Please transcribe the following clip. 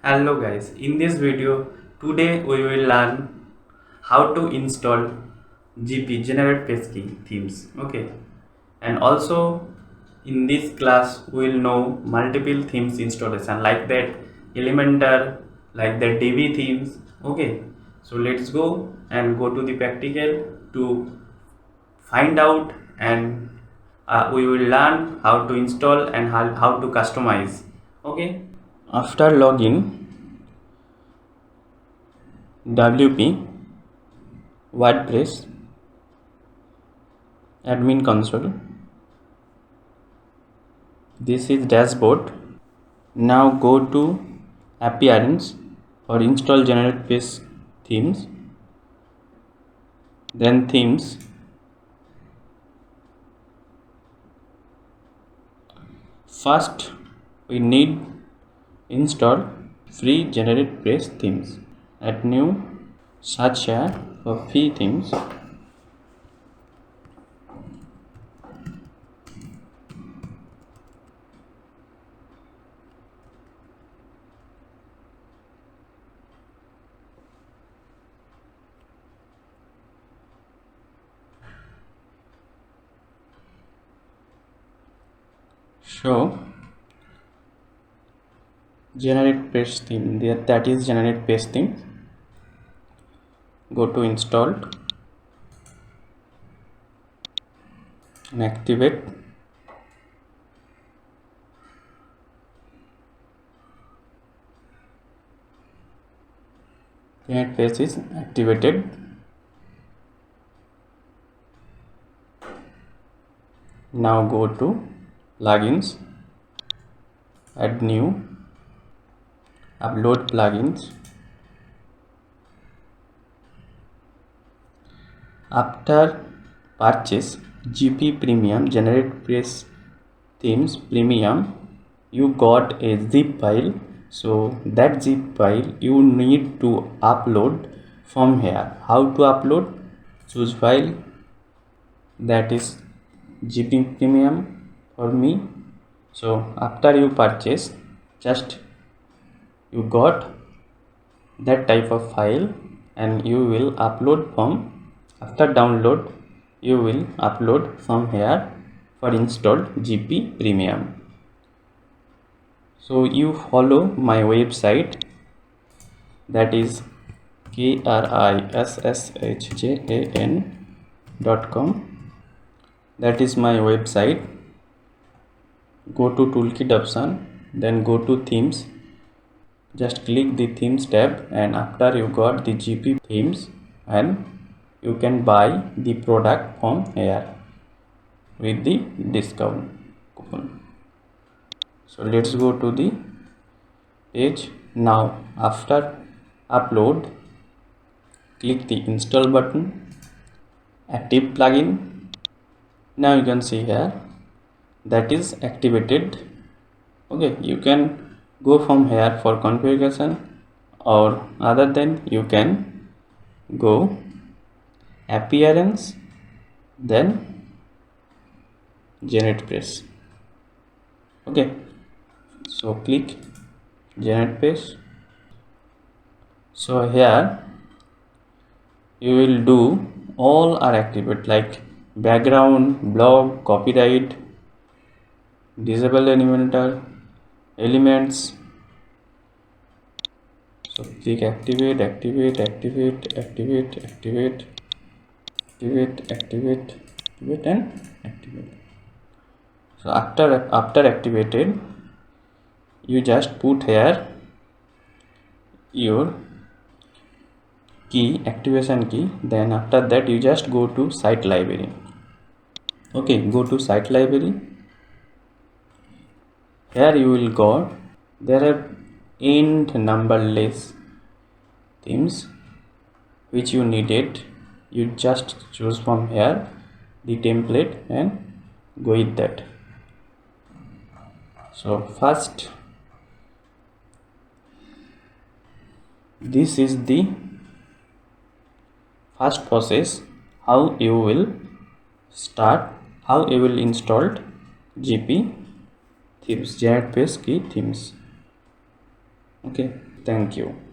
Hello guys, in this video today we will learn how to install GP generate page key themes. Okay, and also in this class we will know multiple themes installation like that Elementor, like the DB themes. Okay, so let's go and go to the practical to find out, and we will learn how to install and how to customize. Okay, after login WP WordPress admin console. This is dashboard. Now go to appearance or install generate page themes, then themes. First we need install free generate page themes. Add new, search here for free themes. Show generate page theme, that is generate page theme. Go to installed and activate. Generate page is activated. Now go to plugins, add new, upload plugins. After purchase GP Premium generate page themes Premium, you got a zip file. So that zip file you need to upload from here. How to upload? Choose file, that is GP Premium for me. So after you purchase, just you got that type of file and you will upload from, after download you will upload from here for installed GP Premium. So you follow my website, that is KRISSHJAN.com. that is my website. Go to toolkit option, then go to themes, just click the themes tab, and after you got the GP themes, and you can buy the product from here with the discount coupon. So let's go to the page. Now after upload, click the install button, active plugin. Now you can see here that is activated. Okay, you can go from here for configuration, or other than you can go appearance, then generate page. Okay, so click generate page. So here you will do all are activated, like background, blog, copyright, disable elementor, elements. So click activate, activate, activate, activate, activate, activate, activate, activate, and activate. So after activated, you just put here your key, activation key. Then after that you just go to site library. Okay, go to site library. Here you will go, there are end numberless themes which you needed. You just choose from here the template and go with that. So first, this is the first process, how you will start, how you will install GP themes, generate page key themes. Okay, Thank you.